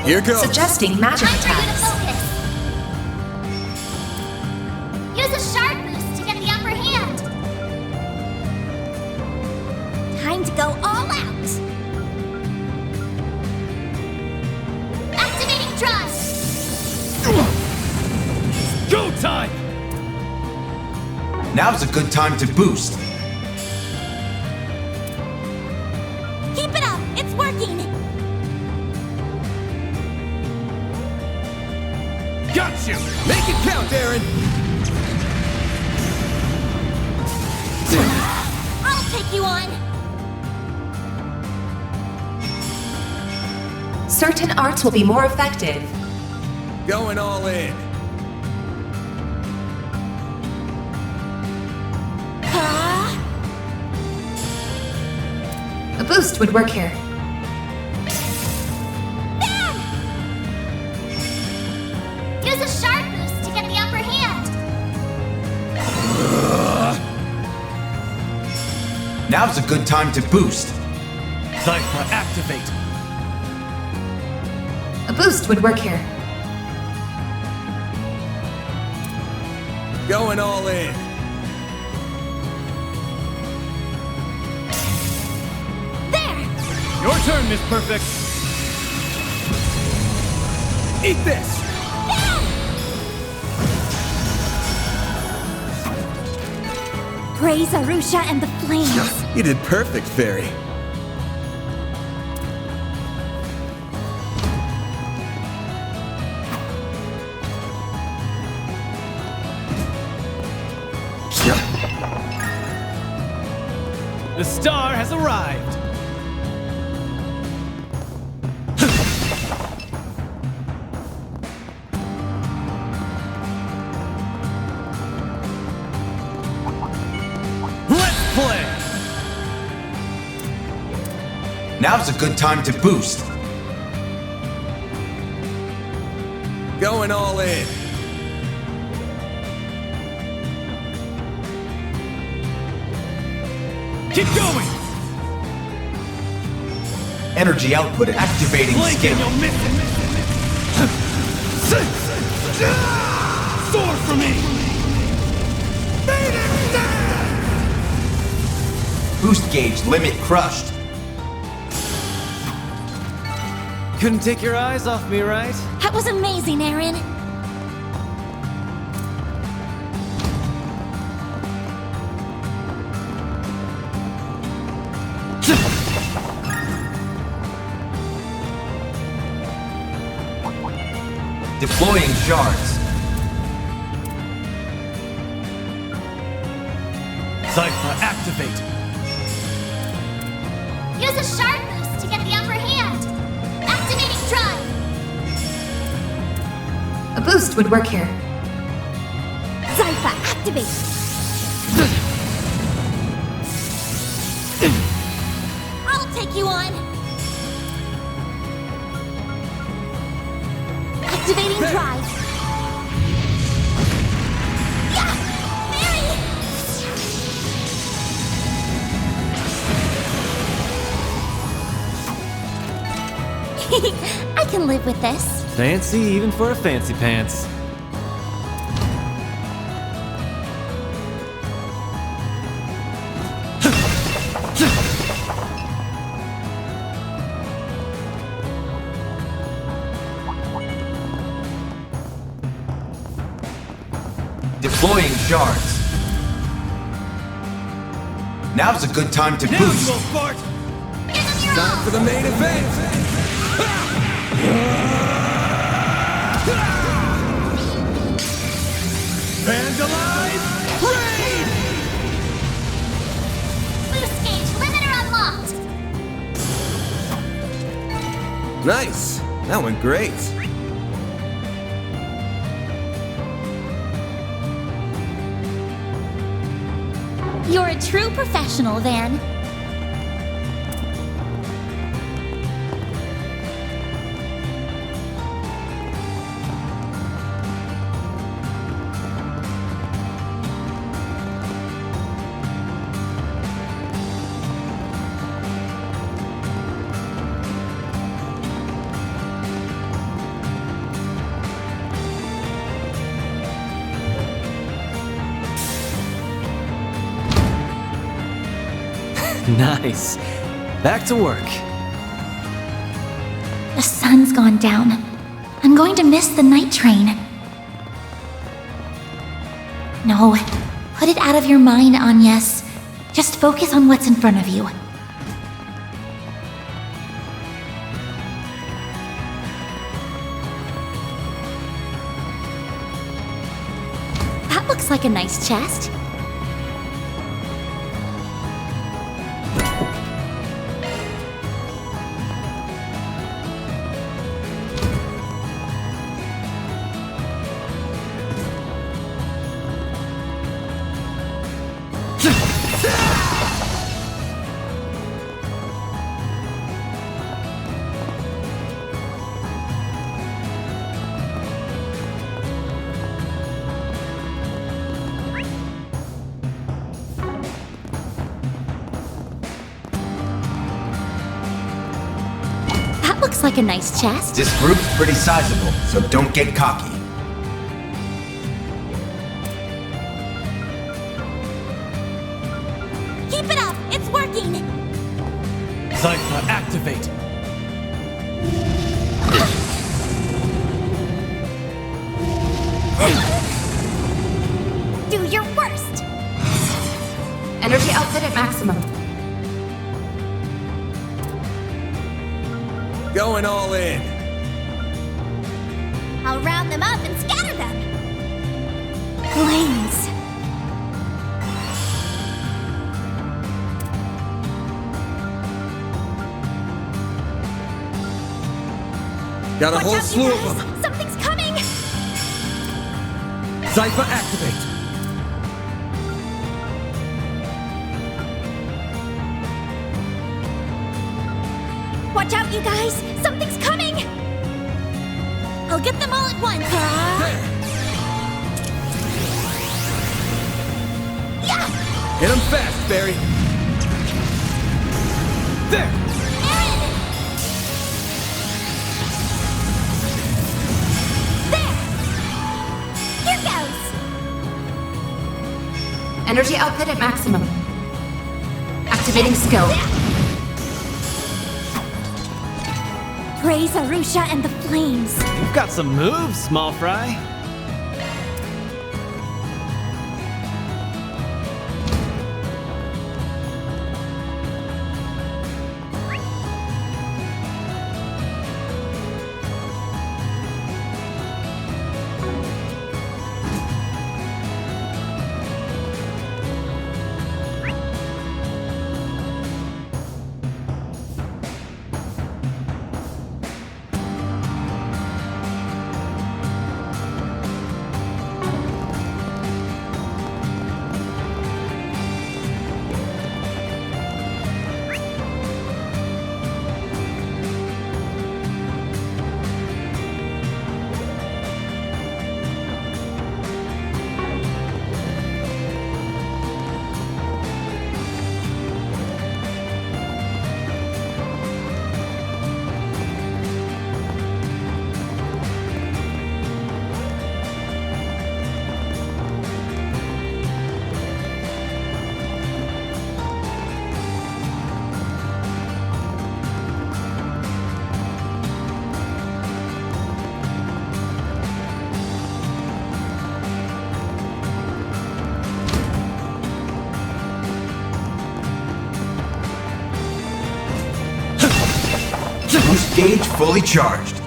Here goes. Suggesting magic Time for you to attacks. focus. Use a sharp boost to get the upper hand. Time to go all out. Activating drive. Go time! Now's a good time to boost. Keep it up. It's working. Got you! Make it count, Aaron. I'll take you on. Certain arts will be more effective. Going all in. A boost would work here. There! Use a sharp boost to get the upper hand. Now's a good time to boost. Cypher, activate! A boost would work here. Going all in. There! Your turn, Miss Perfect! Eat this. Praise Arusha and the flames. You did perfect, Fairy. The star has arrived! Let's play! Now's a good time to boost. Going all in. Keep going! Energy output activating Blink skill. and you'll miss it! Soar for me! Boost gauge limit crushed. Couldn't take your eyes off me, right? That was amazing, Aaron. Deploying shards. Cypher, activate! Use a sharp boost to get the upper hand. Activating drive. A boost would work here. Zypha, activate. I'll take you on. Activating drive. Yeah! Mary! I can live with this. Fancy even for a fancy pants. Deploying shards. Now's a good time to Now boost. you will fart! Give them your Time all. for the main event. Vandalize! Raid! Boost gauge limiter unlocked. Nice. That went great. You're a true professional, Van. Nice. Back to work. The sun's gone down. I'm going to miss the night train. No, put it out of your mind, Agnes. Just focus on what's in front of you. That looks like a nice chest. Looks like a nice chest. This group's pretty sizable, so don't get cocky. Keep it up! It's working! Cypher, activate! Do your worst! Energy output at maximum. Going all in. I'll round them up and scatter them! Flames! Got a Watch whole out, slew you of guys! them. Something's coming! Cypher, activate. Watch out, you guys! Something's coming! I'll get them all at once! Yeah! Hit him fast, Barry. There! Aaron! There! Here goes! Energy output at maximum. Activating skill. Praise Arusha and the flames! You've got some moves, small fry. Boost gauge fully charged.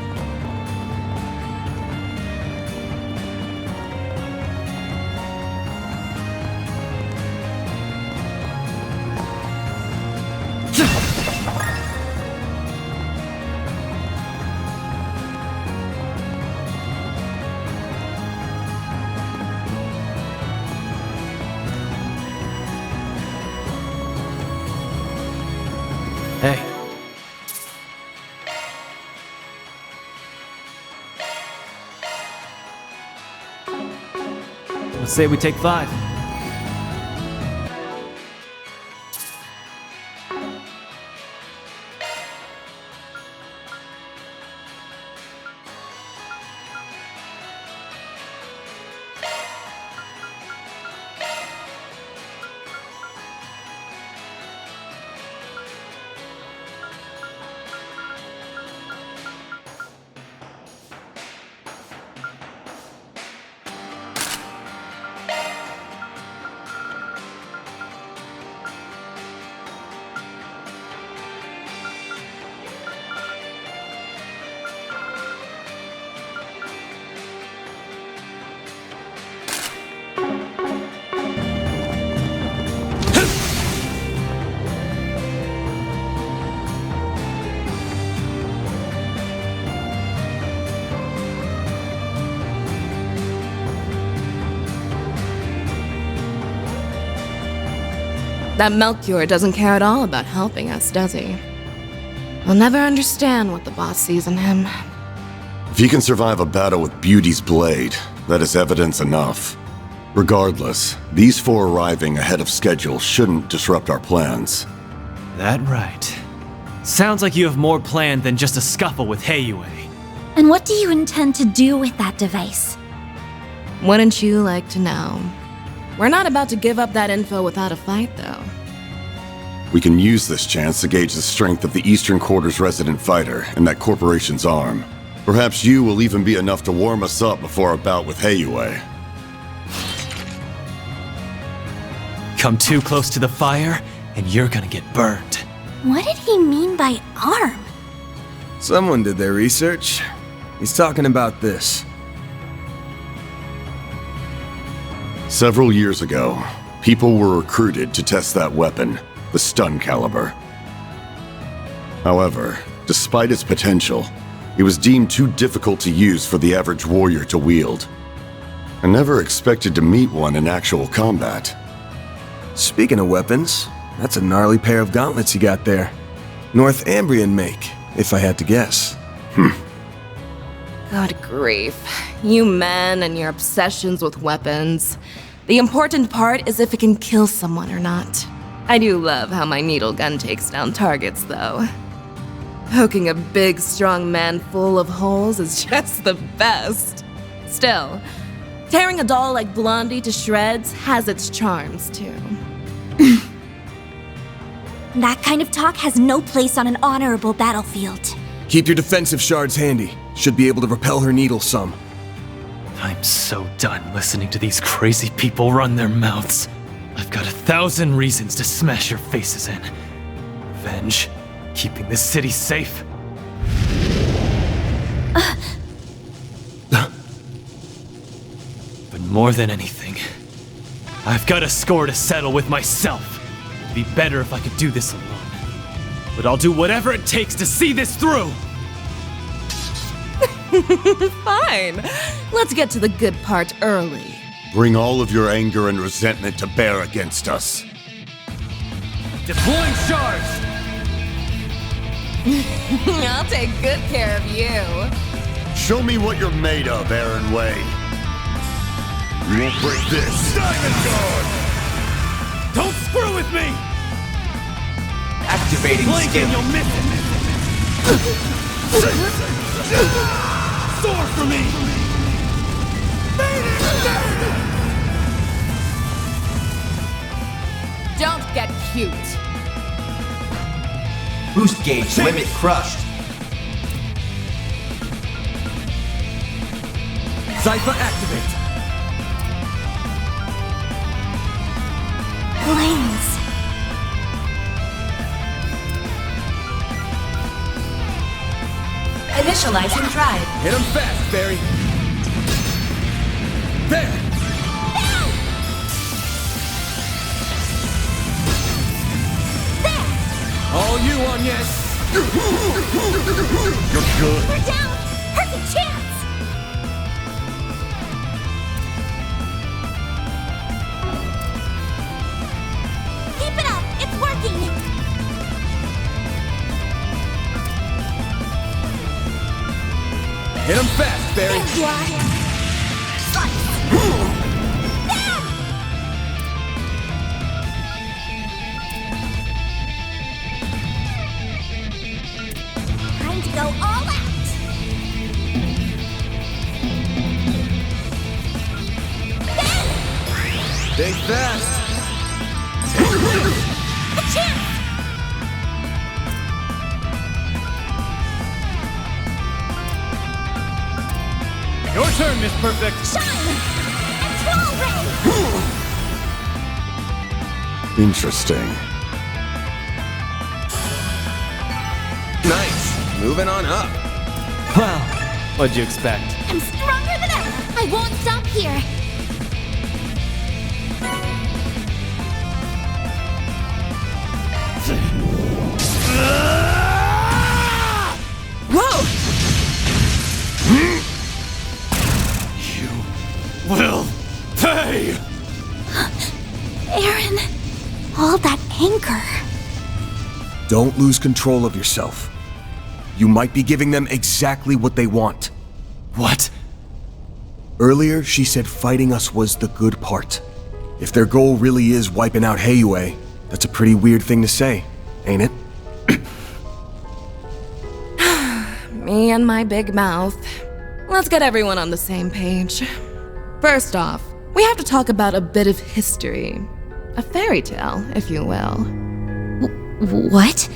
Hey. Let's say we take 5. That Melchior doesn't care at all about helping us, does he? We'll never understand what the boss sees in him. If he can survive a battle with Beauty's blade, that is evidence enough. Regardless, these four arriving ahead of schedule shouldn't disrupt our plans. That right. Sounds like you have more planned than just a scuffle with Heiyue. And what do you intend to do with that device? Wouldn't you like to know? We're not about to give up that info without a fight, though. We can use this chance to gauge the strength of the Eastern Quarter's resident fighter and that corporation's arm. Perhaps you will even be enough to warm us up before our bout with Heiyue. Come too close to the fire, and you're gonna get burned. What did he mean by arm? Someone did their research. He's talking about this. Several years ago, people were recruited to test that weapon, the stun caliber. However, despite its potential, it was deemed too difficult to use for the average warrior to wield. I never expected to meet one in actual combat. Speaking of weapons, that's a gnarly pair of gauntlets you got there. Northambrian make, if I had to guess. Good grief. You men and your obsessions with weapons. The important part is if it can kill someone or not. I do love how my needle gun takes down targets, though. Poking a big, strong man full of holes is just the best. Still, tearing a doll like Blondie to shreds has its charms, too. That kind of talk has no place on an honorable battlefield. Keep your defensive shards handy. Should be able to repel her needle some. I'm so done listening to these crazy people run their mouths. I've got 1,000 reasons to smash your faces in. Revenge, keeping this city safe. But more than anything, I've got a score to settle with myself. It'd be better if I could do this alone. But I'll do whatever it takes to see this through! Fine. Let's get to the good part early. Bring all of your anger and resentment to bear against us. Deploying shards! I'll take good care of you. Show me what you're made of, Aaron Wayne. You won't break this. Diamond Guard! Don't screw with me! Activating Blink skill. and you'll miss it! Soar for me! Don't get cute. Boost gauge limit crushed. Cypher activate. Flames. Initializing drive. Hit him fast, Barry. There! All you, Agnes! You're good. We're down! Perfect chance! Keep it up! It's working! Hit him fast, Barry. There you are! Slice! There! Time to go all out! Think fast. A chance! Your turn, Miss Perfect! Shine! And Twirl Ray! Interesting. Nice. Moving on up. Well, what'd you expect? I'm stronger than ever! I won't stop here! Whoa! You will pay! Aaron! All that anger. Don't lose control of yourself. You might be giving them exactly what they want. What? Earlier, she said fighting us was the good part. If their goal really is wiping out Heiyue, that's a pretty weird thing to say, ain't it? Me and my big mouth. Let's get everyone on the same page. First off, we have to talk about a bit of history. A fairy tale, if you will. What?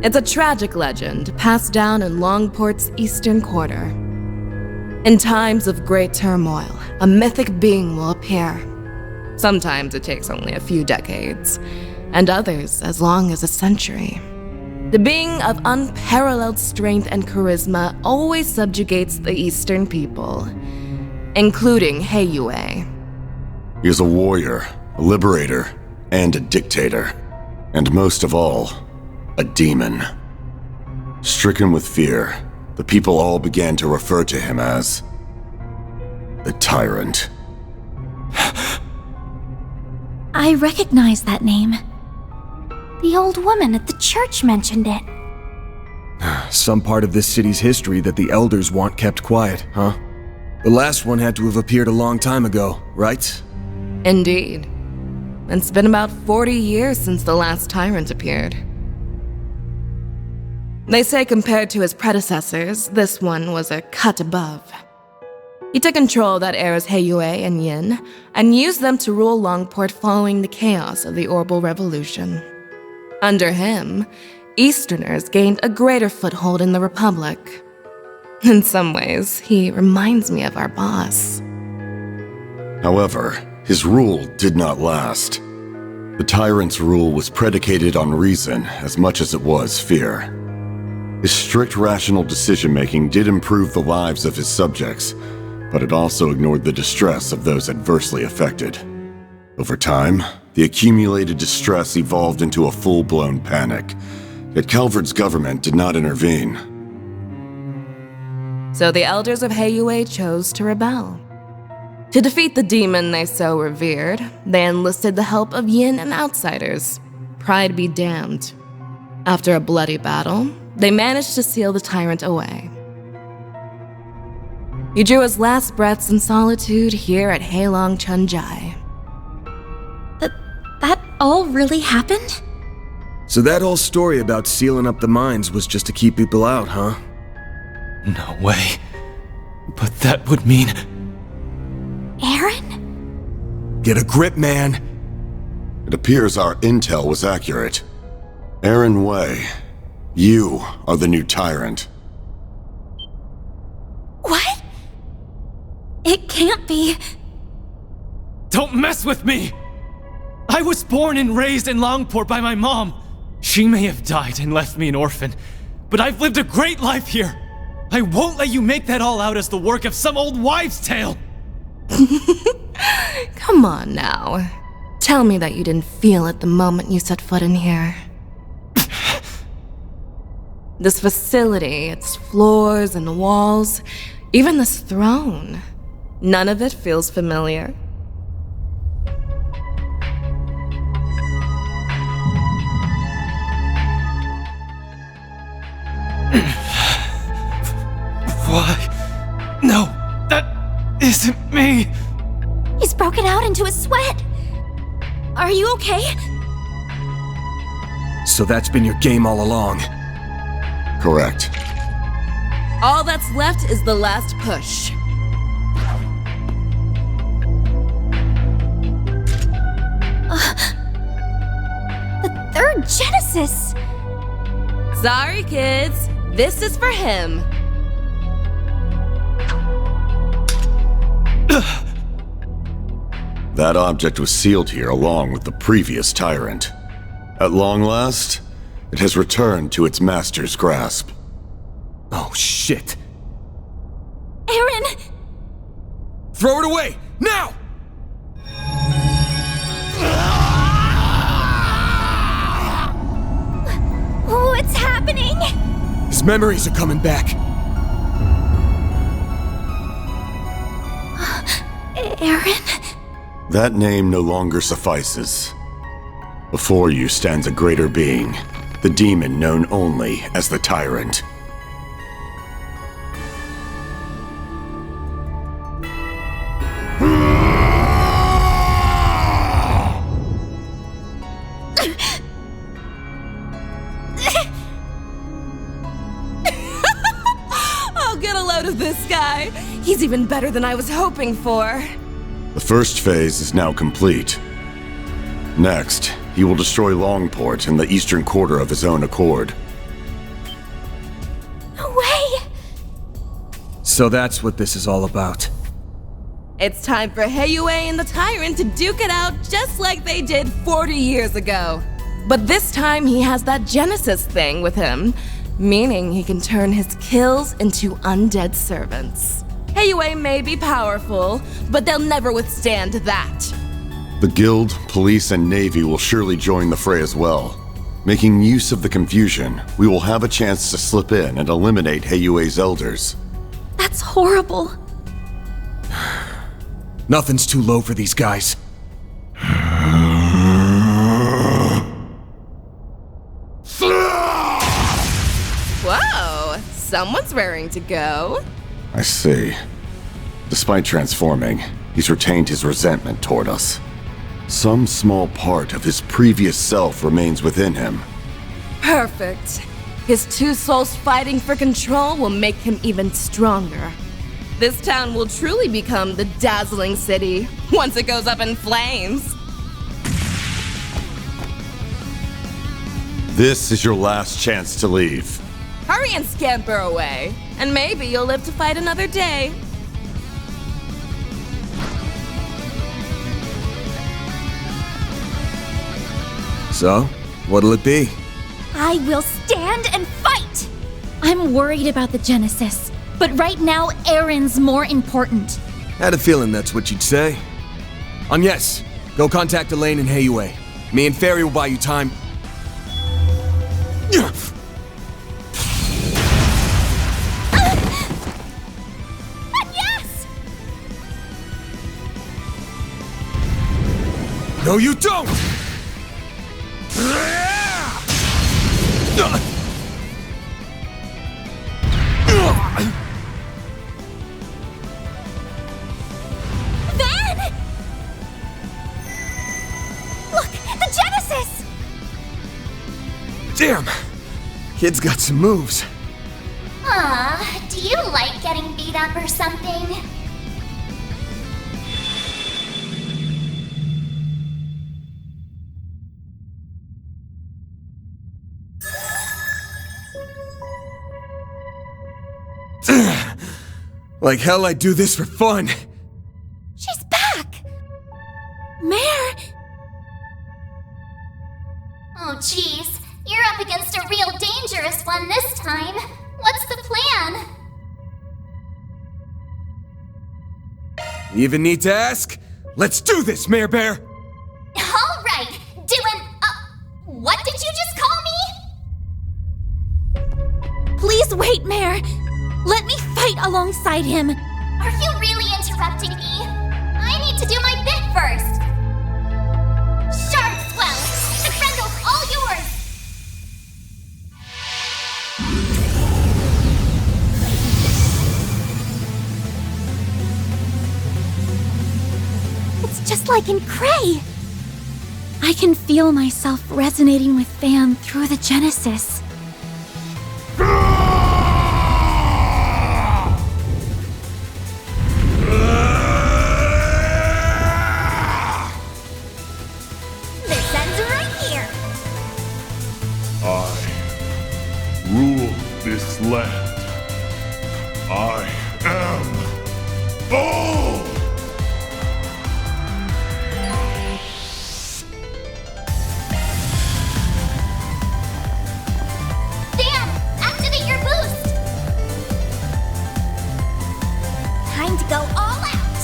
It's a tragic legend passed down in Longport's eastern quarter. In times of great turmoil, a mythic being will appear. Sometimes it takes only a few decades, and others as long as a century. The being of unparalleled strength and charisma always subjugates the eastern people, including Heiyue. He is a warrior, a liberator, and a dictator. And most of all, a demon. Stricken with fear, the people all began to refer to him as the Tyrant. I recognize that name. The old woman at the church mentioned it. Some part of this city's history that the elders want kept quiet, huh? The last one had to have appeared a long time ago, right? Indeed. It's been about 40 years since the last Tyrant appeared. They say compared to his predecessors, this one was a cut above. He took control of that era's Heiyue and Yin, and used them to rule Longport following the chaos of the Orbital Revolution. Under him, Easterners gained a greater foothold in the Republic. In some ways, he reminds me of our boss. However, his rule did not last. The Tyrant's rule was predicated on reason as much as it was fear. His strict rational decision-making did improve the lives of his subjects, but it also ignored the distress of those adversely affected. Over time, the accumulated distress evolved into a full-blown panic, yet Calvard's government did not intervene. So the elders of Heiyue chose to rebel. To defeat the demon they so revered, they enlisted the help of Yin and outsiders. Pride be damned. After a bloody battle, they managed to seal the Tyrant away. He drew his last breaths in solitude here at Heilong Chunjai. That all really happened? So that whole story about sealing up the mines was just to keep people out, huh? No way. But that would mean... Aaron? Get a grip, man! It appears our intel was accurate. Aaron Wei, you are the new Tyrant. What? It can't be. Don't mess with me! I was born and raised in Longport by my mom. She may have died and left me an orphan, but I've lived a great life here. I won't let you make that all out as the work of some old wives' tale. Come on now. Tell me that you didn't feel it the moment you set foot in here. This facility, its floors and walls, even this throne, none of it feels familiar. Why? No, that isn't me. He's broken out into a sweat. Are you okay? So that's been your game all along. Correct. All that's left is the last push. The third Genesis! Sorry, kids. This is for him. That object was sealed here along with the previous Tyrant. At long last, it has returned to its master's grasp. Oh, shit. Aaron! Throw it away! Now! What's happening? His memories are coming back. Aaron? That name no longer suffices. Before you stands a greater being, the demon known only as the Tyrant. I'll get a load of this guy. He's even better than I was hoping for. The first phase is now complete. Next, he will destroy Longport in the eastern quarter of his own accord. No way! So that's what this is all about. It's time for Heiyue and the Tyrant to duke it out just like they did 40 years ago. But this time he has that Genesis thing with him, meaning he can turn his kills into undead servants. Heiyue may be powerful, but they'll never withstand that. The Guild, Police, and Navy will surely join the fray as well. Making use of the confusion, we will have a chance to slip in and eliminate Heiyue's elders. That's horrible. Nothing's too low for these guys. Whoa, someone's raring to go. I see. Despite transforming, he's retained his resentment toward us. Some small part of his previous self remains within him. Perfect. His two souls fighting for control will make him even stronger. This town will truly become the dazzling city once it goes up in flames. This is your last chance to leave. Hurry and scamper away, and maybe you'll live to fight another day. So, what'll it be? I will stand and fight! I'm worried about the Genesis, but right now, Aaron's more important. Had a feeling that's what you'd say. Yes, go contact Elaine and Heiyue. Me and Fairy will buy you time. Yes! No, you don't! Van! Look, the Genesis! Damn! Kid's got some moves. Do you like getting beat up or something? Like hell I'd do this for fun. She's back! Mare! Oh, jeez. You're up against a real dangerous one this time. What's the plan? You even need to ask? Let's do this, Mare Bear! All right, what did you just call me? Please wait, Mare. Let me fight alongside him. Are you really interrupting me? I need to do my bit first. Shard Swell! The Grendel's all yours! It's just like in Cray. I can feel myself resonating with Van through the Genesis. This ends right here. I rule this land. I am bold! Dan, activate your boost! Time to go all out!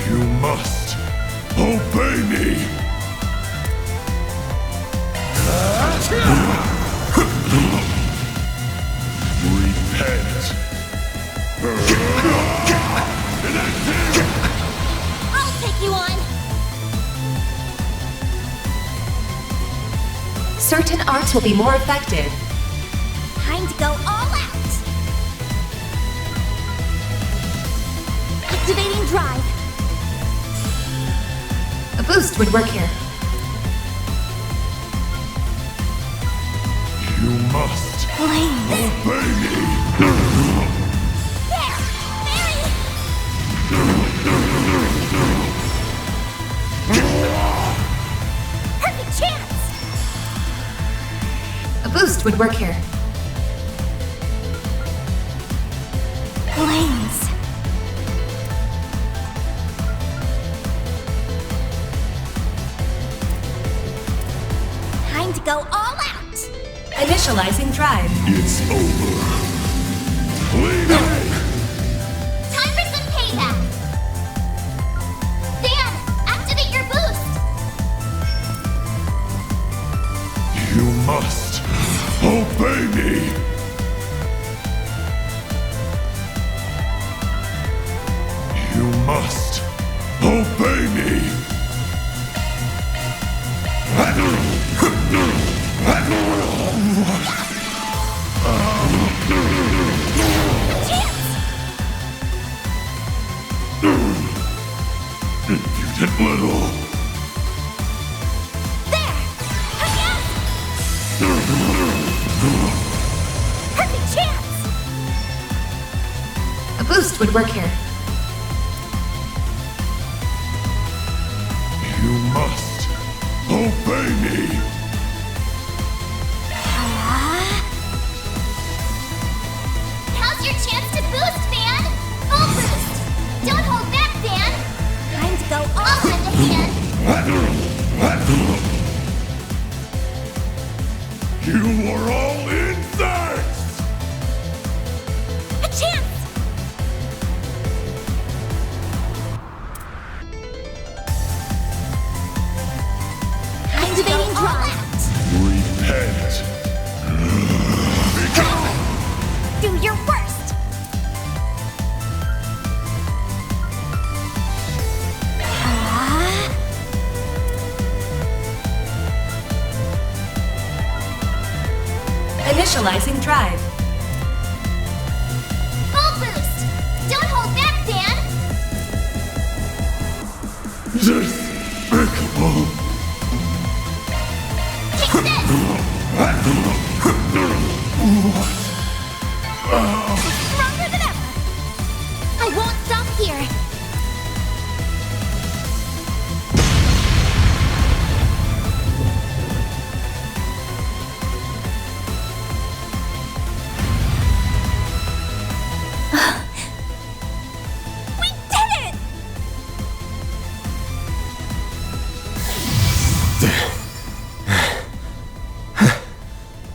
You must obey me! I'll take you on! Certain arts will be more effective. Time to go all out! Activating drive. A boost would work here. You must Blaze. obey me. There! Mary! Perfect chance! A boost would work here. Blaze. Time to go all out! Initializing drive. It's over. Leave me! Time for some payback! Dan, activate your boost! You must obey me. You must obey me. Impudent little. There! Hi-ya! Perfect chance! A boost would work here. You must obey me. Now's your chance to boost, Van! Full boost! Don't hold back, Van! Time to go all in the hand! You are all insects! A chance! Activating drive! Repent. Do your worst! Initializing drive. Full boost! Don't hold back, Dan! Despicable. Kick this! Stronger than ever! I won't stop here! We did it!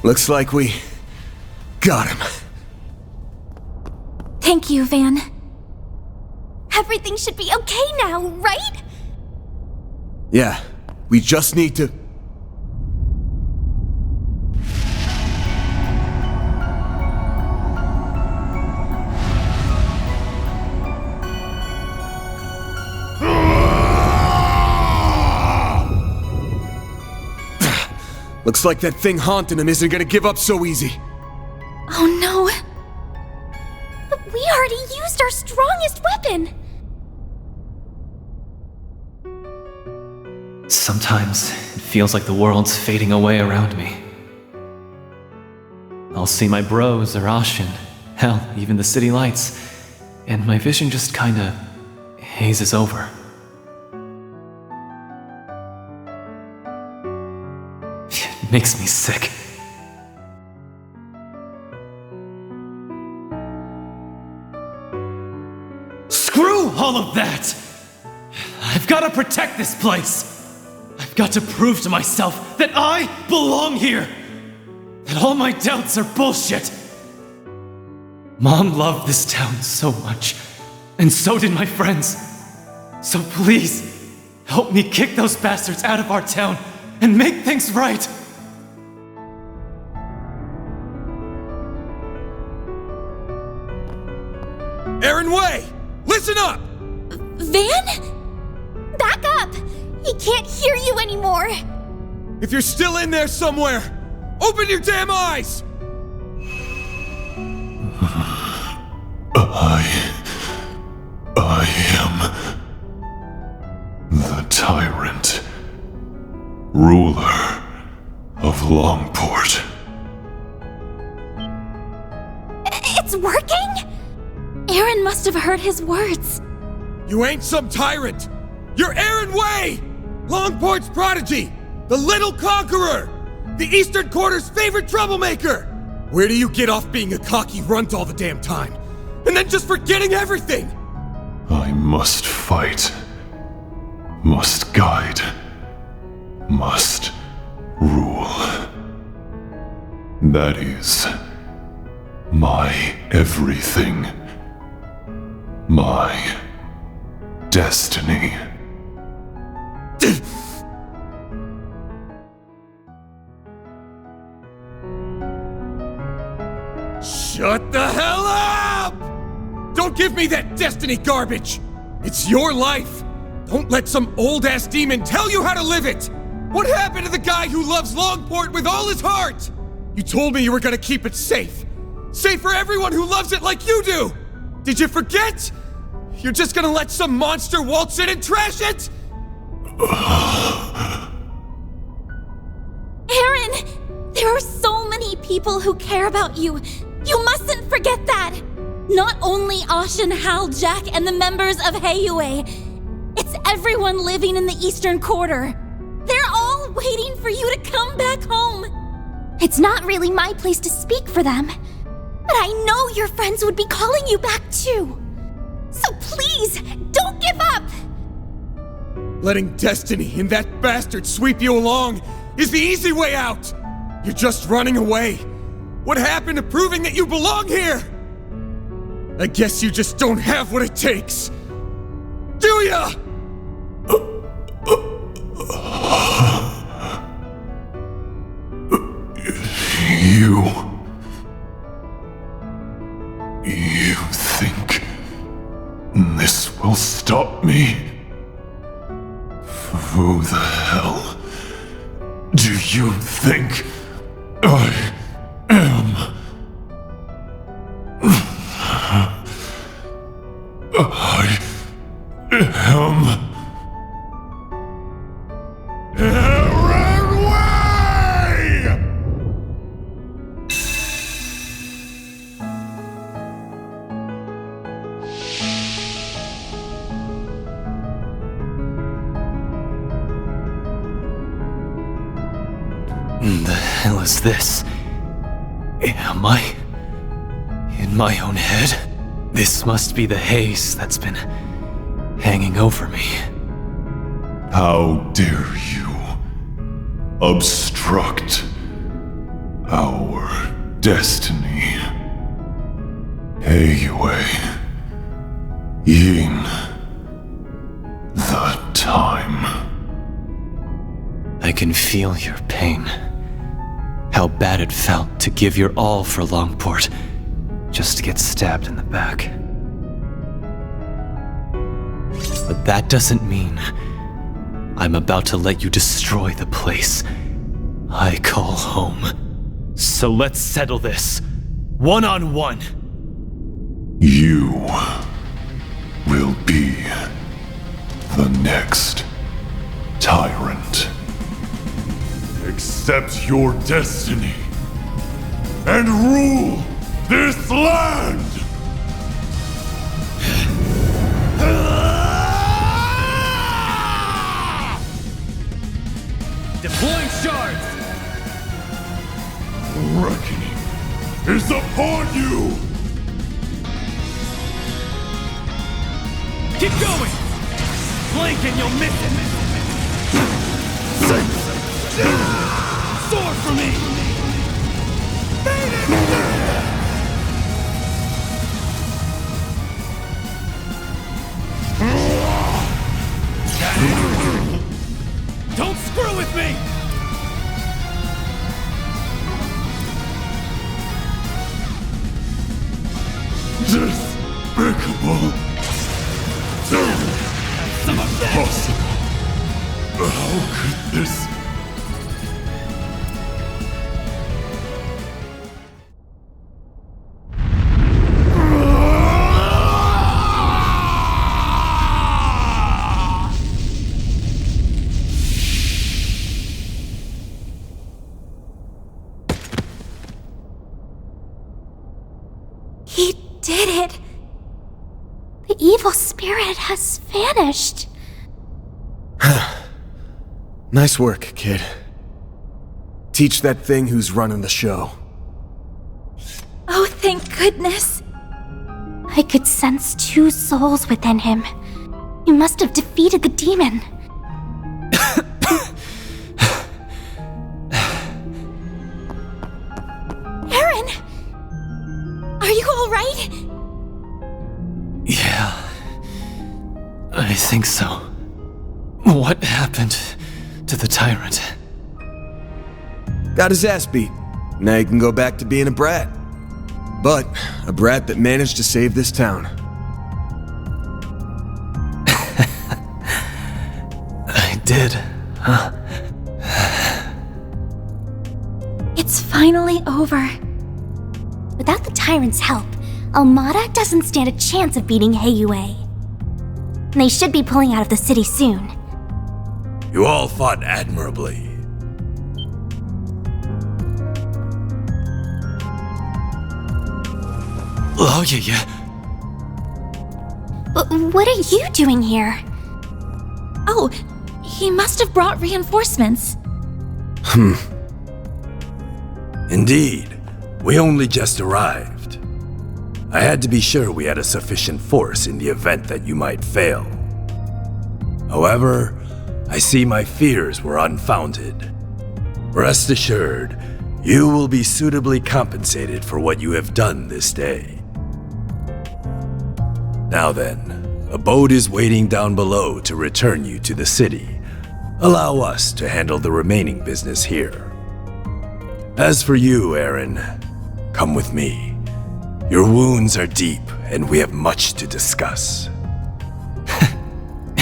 Looks like we got him. Thank you, Van. Everything should be okay now, right? Yeah, we just need to... Looks like that thing haunting him isn't gonna give up so easy. Oh no. But we already used our strongest weapon. Sometimes it feels like the world's fading away around me. I'll see my bros or Ashin, hell, even the city lights, and my vision just kinda hazes over. It makes me sick. Screw all of that! I've got to protect this place! I've got to prove to myself that I belong here! That all my doubts are bullshit! Mom loved this town so much, and so did my friends. So please, help me kick those bastards out of our town and make things right! Aaron Way! Listen up! Van? Back up! He can't hear you anymore! If you're still in there somewhere, open your damn eyes! I am the Tyrant, ruler of Longport. It's working? Aaron must have heard his words. You ain't some tyrant! You're Aaron Way! Longport's prodigy! The little conqueror! The Eastern Quarter's favorite troublemaker! Where do you get off being a cocky runt all the damn time? And then just forgetting everything? I must fight, must guide, must rule. That is my everything, my destiny. Shut the hell up! Don't give me that destiny garbage! It's your life! Don't let some old-ass demon tell you how to live it! What happened to the guy who loves Longport with all his heart? You told me you were gonna keep it safe. Safe for everyone who loves it like you do! Did you forget? You're just gonna let some monster waltz in and trash it? Aaron! There are so many people who care about you. You mustn't forget that! Not only Ashen, Hal, Jack, and the members of Heiyue. It's everyone living in the Eastern Quarter. They're all waiting for you to come back home. It's not really my place to speak for them, but I know your friends would be calling you back too. So please, don't give up! Letting destiny and that bastard sweep you along is the easy way out! You're just running away. What happened to proving that you belong here? I guess you just don't have what it takes. Do ya? You think this will stop me? Who the hell do you think I am? I am Aaron Way! The hell is this? Am I in my own head? This must be the haze that's been hanging over me. How dare you obstruct our destiny? Heiyue, Yin, the time. I can feel your pain. How bad it felt to give your all for Longport, just to get stabbed in the back. But that doesn't mean I'm about to let you destroy the place I call home. So let's settle this, one-on-one. You will be the next Tyrant. Accept your destiny and rule this land! Deploying shards! Reckoning is upon you! Keep going! Blink and you'll miss it! Sword for me! Don't screw with me! Despicable! unthinkable. Impossible. How could this... He did it! The evil spirit has vanished. Nice work, kid. Teach that thing who's running the show. Oh, thank goodness. I could sense 2 souls within him. You must have defeated the demon. Aaron! Are you alright? Yeah, I think so. What happened to the Tyrant? Got his ass beat. Now you can go back to being a brat. But a brat that managed to save this town. I did, huh? It's finally over. Without the Tyrant's help, Almada doesn't stand a chance of beating Heiyue. They should be pulling out of the city soon. You all fought admirably. Oh, yeah. What are you doing here? Oh, he must have brought reinforcements. Indeed, we only just arrived. I had to be sure we had a sufficient force in the event that you might fail. However, I see my fears were unfounded. Rest assured, you will be suitably compensated for what you have done this day. Now then, a boat is waiting down below to return you to the city. Allow us to handle the remaining business here. As for you, Aaron, come with me. Your wounds are deep, and we have much to discuss.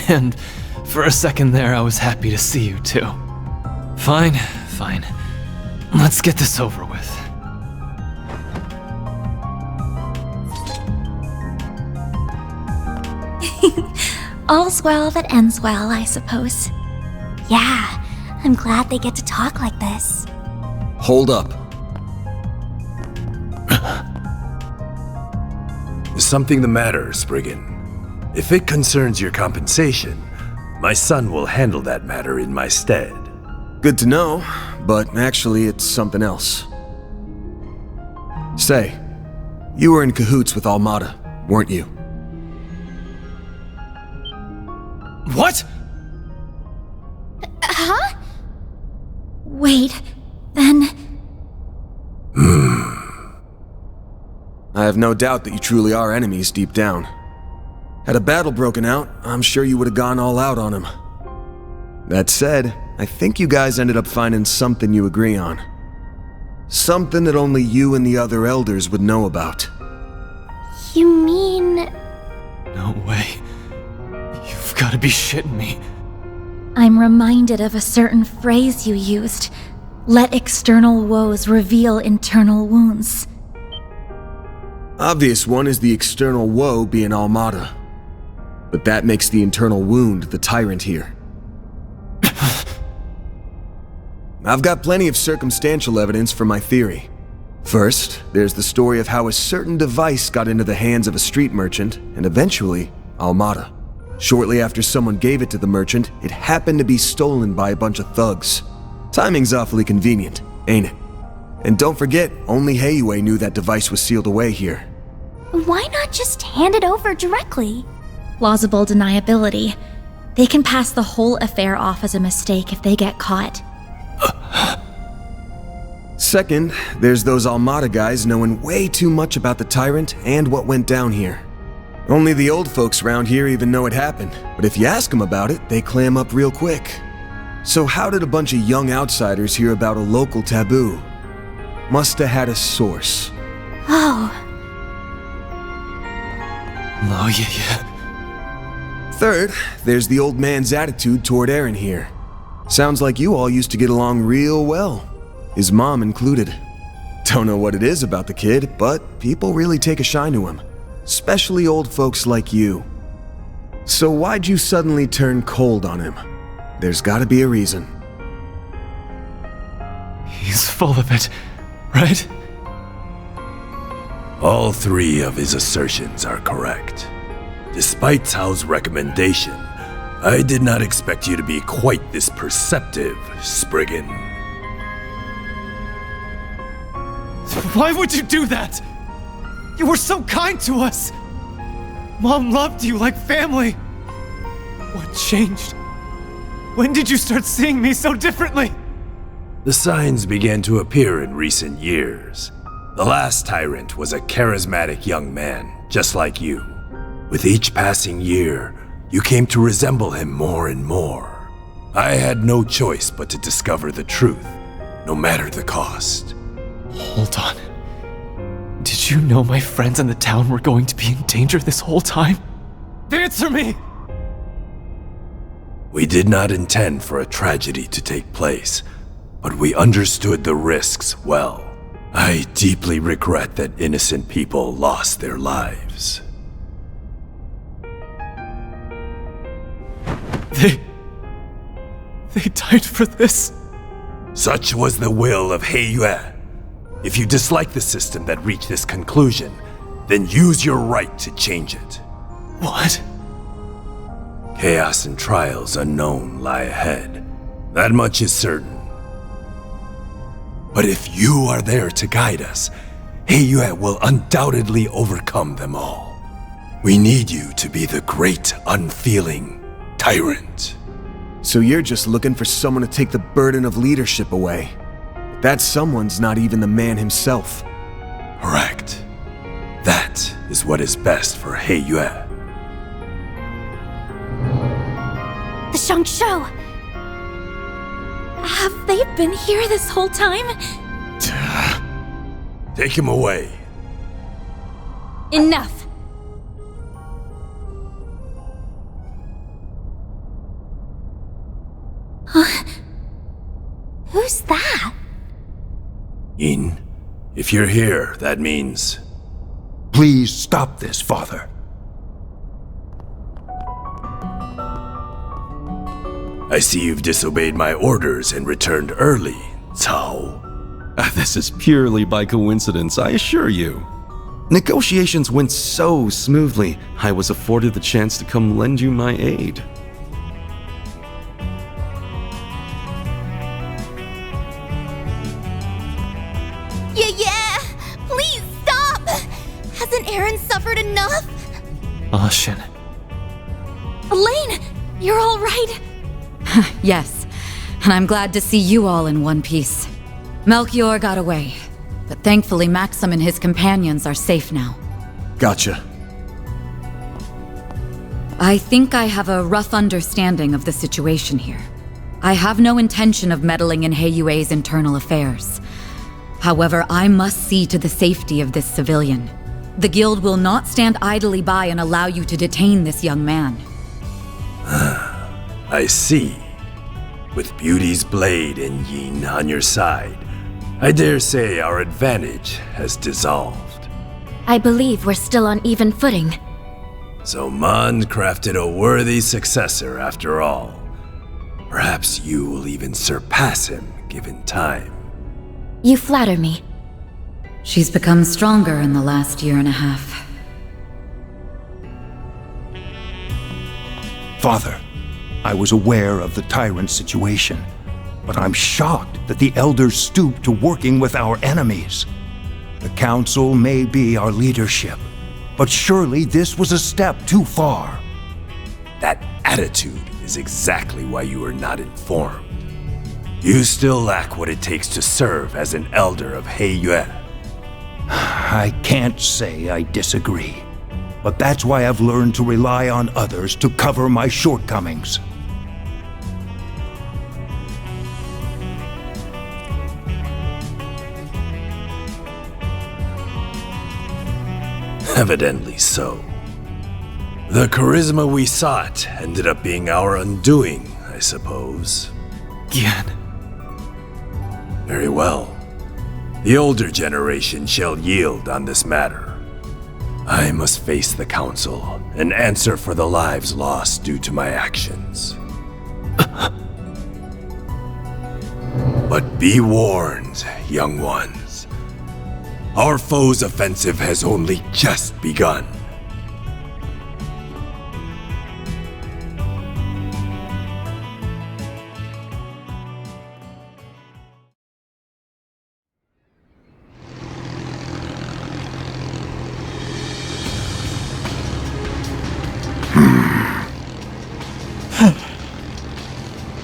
And for a second there, I was happy to see you too. Fine. Let's get this over with. All's well that ends well, I suppose. Yeah, I'm glad they get to talk like this. Hold up. Is something the matter, Spriggan? If it concerns your compensation, my son will handle that matter in my stead. Good to know, but actually it's something else. Say, you were in cahoots with Almada, weren't you? What? Huh? Wait, then... I have no doubt that you truly are enemies deep down. Had a battle broken out, I'm sure you would have gone all out on him. That said, I think you guys ended up finding something you agree on. Something that only you and the other elders would know about. You mean... No way. You've got to be shitting me. I'm reminded of a certain phrase you used. Let external woes reveal internal wounds. Obvious one is the external woe being Almada. But that makes the internal wound the Tyrant here. I've got plenty of circumstantial evidence for my theory. First, there's the story of how a certain device got into the hands of a street merchant, and eventually, Almada. Shortly after someone gave it to the merchant, it happened to be stolen by a bunch of thugs. Timing's awfully convenient, ain't it? And don't forget, only Heiyue knew that device was sealed away here. Why not just hand it over directly? Plausible deniability. They can pass the whole affair off as a mistake if they get caught. Second, there's those Almada guys knowing way too much about the Tyrant and what went down here. Only the old folks around here even know it happened, but if you ask them about it, they clam up real quick. So how did a bunch of young outsiders hear about a local taboo? Must have had a source. Oh. Oh, yeah. Third, there's the old man's attitude toward Aaron here. Sounds like you all used to get along real well, his mom included. Don't know what it is about the kid, but people really take a shine to him, especially old folks like you. So why'd you suddenly turn cold on him? There's gotta be a reason. He's full of it, right? All three of his assertions are correct. Despite Tao's recommendation, I did not expect you to be quite this perceptive, Spriggan. Why would you do that? You were so kind to us. Mom loved you like family. What changed? When did you start seeing me so differently? The signs began to appear in recent years. The last Tyrant was a charismatic young man, just like you. With each passing year, you came to resemble him more and more. I had no choice but to discover the truth, no matter the cost. Hold on. Did you know my friends in the town were going to be in danger this whole time? Answer me! We did not intend for a tragedy to take place, but we understood the risks well. I deeply regret that innocent people lost their lives. They died for this? Such was the will of Heiyue. If you dislike the system that reached this conclusion, then use your right to change it. What? Chaos and trials unknown lie ahead. That much is certain. But if you are there to guide us, Heiyue will undoubtedly overcome them all. We need you to be the great, unfeeling Tyrant. So you're just looking for someone to take the burden of leadership away. That someone's not even the man himself. Correct. That is what is best for Heiyue. The Shangshou! Have they been here this whole time? Take him away. Enough! Who's that? Yin, if you're here, that means... Please stop this, Father. I see you've disobeyed my orders and returned early, Cao. This is purely by coincidence, I assure you. Negotiations went so smoothly, I was afforded the chance to come lend you my aid. Yeah! Please stop! Hasn't Aaron suffered enough? Ashin. Elaine, you're all right? Yes, and I'm glad to see you all in one piece. Melchior got away, but thankfully Maxim and his companions are safe now. Gotcha. I think I have a rough understanding of the situation here. I have no intention of meddling in Heiyue's internal affairs. However, I must see to the safety of this civilian. The guild will not stand idly by and allow you to detain this young man. I see. With Beauty's blade and Yin on your side, I dare say our advantage has dissolved. I believe we're still on even footing. So Mond crafted a worthy successor after all. Perhaps you will even surpass him, given time. You flatter me. She's become stronger in the last year and a half. Father, I was aware of the Tyrant situation, but I'm shocked that the Elders stooped to working with our enemies. The Council may be our leadership, but surely this was a step too far. That attitude is exactly why you are not informed. You still lack what it takes to serve as an Elder of Heiyue. I can't say I disagree, but that's why I've learned to rely on others to cover my shortcomings. Evidently so. The charisma we sought ended up being our undoing, I suppose. Gian. Very well. The older generation shall yield on this matter. I must face the council and answer for the lives lost due to my actions. But be warned, young ones. Our foe's offensive has only just begun.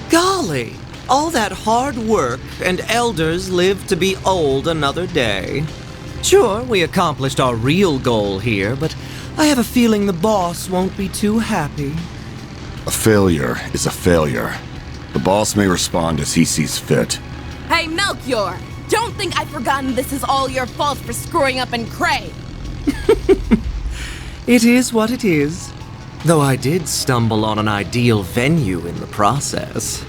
Golly, all that hard work and elders lived to be old another day. Sure, we accomplished our real goal here, but I have a feeling the boss won't be too happy. A failure is a failure. The boss may respond as he sees fit. Hey, Melchior! Don't think I've forgotten this is all your fault for screwing up in Cray! It is what it is. Though I did stumble on an ideal venue in the process.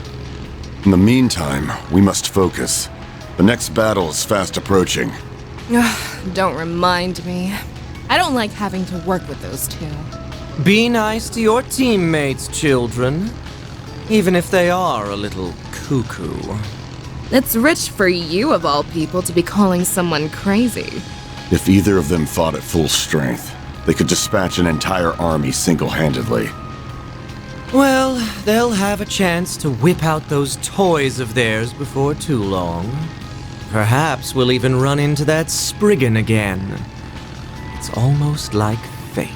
In the meantime, we must focus. The next battle is fast approaching. Don't remind me. I don't like having to work with those two. Be nice to your teammates, children. Even if they are a little cuckoo. It's rich for you, of all people, to be calling someone crazy. If either of them fought at full strength, they could dispatch an entire army single-handedly. Well, they'll have a chance to whip out those toys of theirs before too long. Perhaps we'll even run into that Spriggan again. It's almost like fate.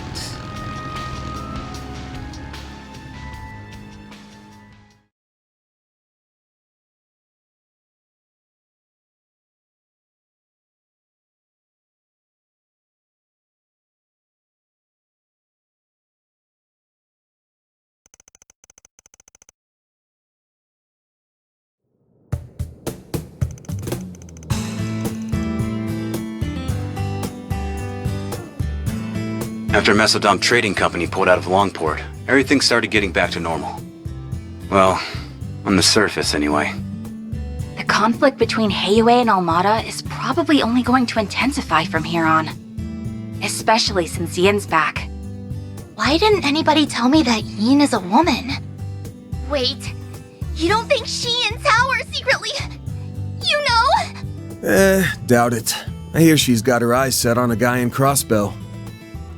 After Mesodom Trading Company pulled out of Longport, everything started getting back to normal. Well, on the surface anyway. The conflict between Heiyue and Almada is probably only going to intensify from here on. Especially since Yin's back. Why didn't anybody tell me that Yin is a woman? Wait, you don't think she and Tao are secretly... you know? Doubt it. I hear she's got her eyes set on a guy in Crossbow.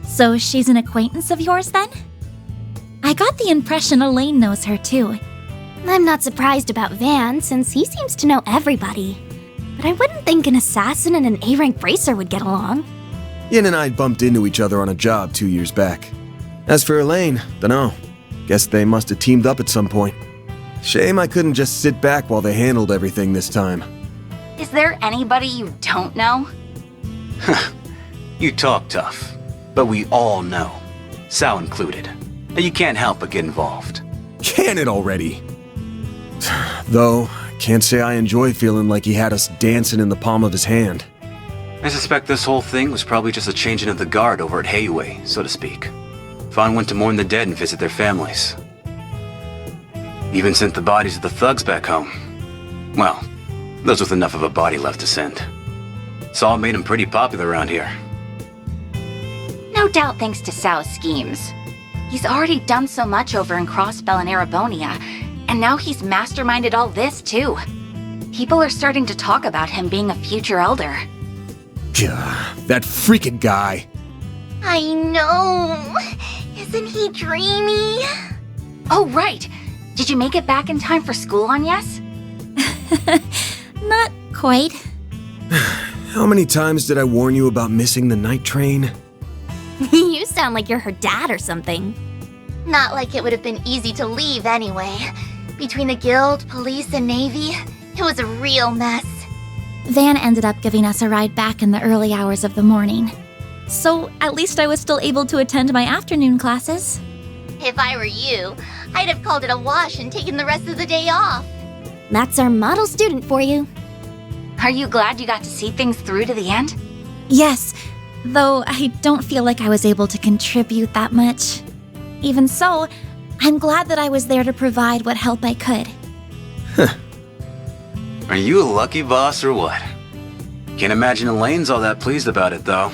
So she's an acquaintance of yours then? I got the impression Elaine knows her too. I'm not surprised about Van, since he seems to know everybody. But I wouldn't think an assassin and an A-rank racer would get along. Yin and I bumped into each other on a job 2 years back. As for Elaine, dunno. Guess they must have teamed up at some point. Shame I couldn't just sit back while they handled everything this time. Is there anybody you don't know? You talk tough, but we all know, Sal included, that you can't help but get involved. Can it already? Though, can't say I enjoy feeling like he had us dancing in the palm of his hand. I suspect this whole thing was probably just a changing of the guard over at Heiyue, so to speak. Fan went to mourn the dead and visit their families. Even sent the bodies of the thugs back home. Well, those with enough of a body left to send. Saul made him pretty popular around here. No doubt thanks to Sao's schemes. He's already done so much over in Crossbell and Arabonia, and now he's masterminded all this too. People are starting to talk about him being a future elder. Gah, that freaking guy. I know. Isn't he dreamy? Oh, right. Did you make it back in time for school on Yes? Not quite. How many times did I warn you about missing the night train? You sound like you're her dad or something. Not like it would have been easy to leave anyway. Between the guild, police, and navy, it was a real mess. Van ended up giving us a ride back in the early hours of the morning. So at least I was still able to attend my afternoon classes. If I were you, I'd have called it a wash and taken the rest of the day off. That's our model student for you. Are you glad you got to see things through to the end? Yes, though I don't feel like I was able to contribute that much. Even so, I'm glad that I was there to provide what help I could. Are you a lucky boss or what? Can't imagine Elaine's all that pleased about it, though.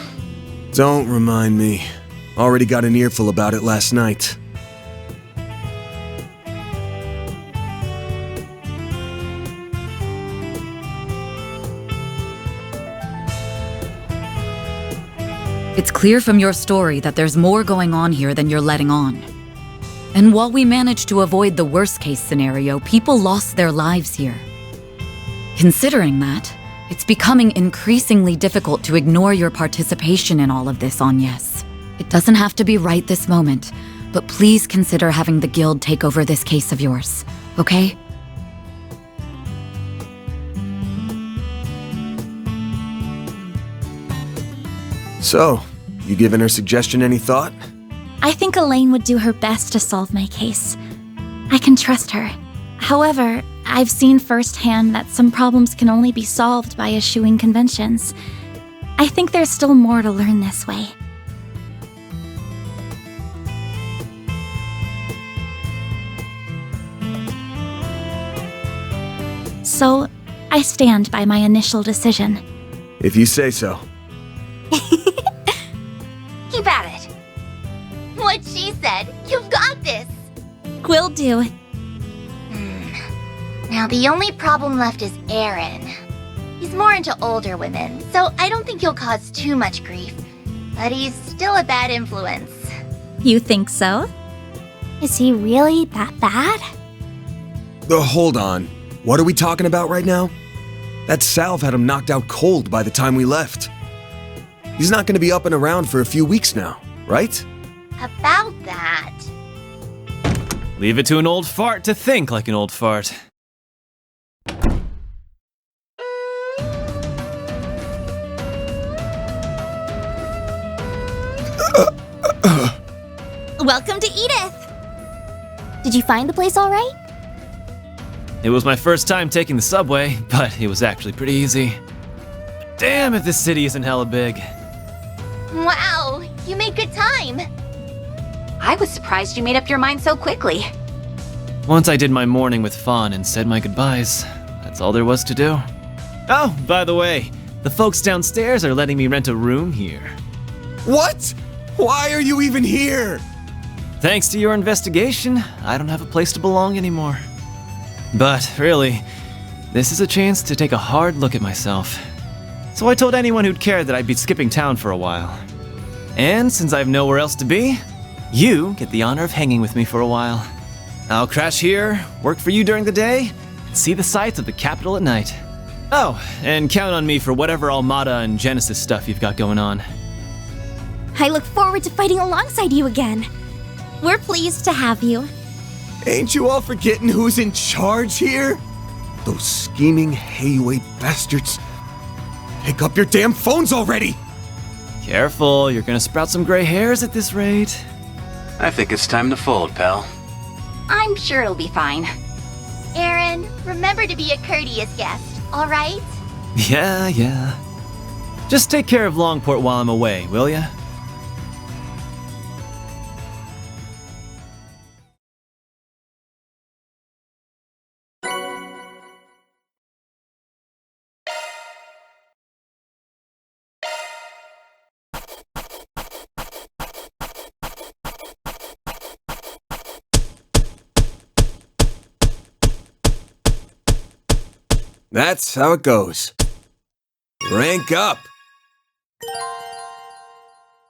Don't remind me. Already got an earful about it last night. It's clear from your story that there's more going on here than you're letting on. And while we managed to avoid the worst-case scenario, people lost their lives here. Considering that, it's becoming increasingly difficult to ignore your participation in all of this, Agnes. It doesn't have to be right this moment, but please consider having the Guild take over this case of yours, okay? So, you giving her suggestion any thought? I think Elaine would do her best to solve my case. I can trust her. However, I've seen firsthand that some problems can only be solved by eschewing conventions. I think there's still more to learn this way. So, I stand by my initial decision. If you say so. Keep at it. What she said. You've got this. Will do. Now the only problem left is Aaron. He's more into older women, so I don't think he'll cause too much grief. But he's still a bad influence. You think so? Is he really that bad? Hold on. What are we talking about right now? That salve had him knocked out cold by the time we left. He's not going to be up and around for a few weeks now, right? About that. Leave it to an old fart to think like an old fart. Welcome to Edith! Did you find the place all right? It was my first time taking the subway, but it was actually pretty easy. But damn if this city isn't hella big. Wow, you made good time. I was surprised you made up your mind so quickly. Once I did my morning with Fawn and said my goodbyes, that's all there was to do. Oh, by the way, the folks downstairs are letting me rent a room here. What? Why are you even here? Thanks to your investigation, I don't have a place to belong anymore. But really, this is a chance to take a hard look at myself. So I told anyone who'd care that I'd be skipping town for a while. And since I have nowhere else to be, you get the honor of hanging with me for a while. I'll crash here, work for you during the day, and see the sights of the capital at night. Oh, and count on me for whatever Armada and Genesis stuff you've got going on. I look forward to fighting alongside you again. We're pleased to have you. Ain't you all forgetting who's in charge here? Those scheming Heyway bastards. Pick up your damn phones already! Careful, you're gonna sprout some gray hairs at this rate. I think it's time to fold, pal. I'm sure it'll be fine. Aaron, remember to be a courteous guest, all right? Yeah. Just take care of Longport while I'm away, will ya? That's how it goes. Rank up.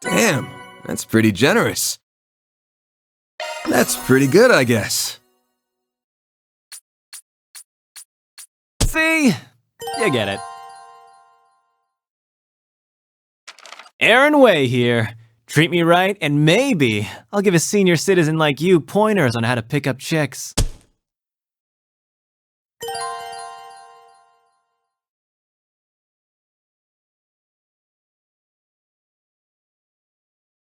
Damn, that's pretty generous. That's pretty good, I guess. See? You get it. Aaron Way here. Treat me right, and maybe I'll give a senior citizen like you pointers on how to pick up chicks.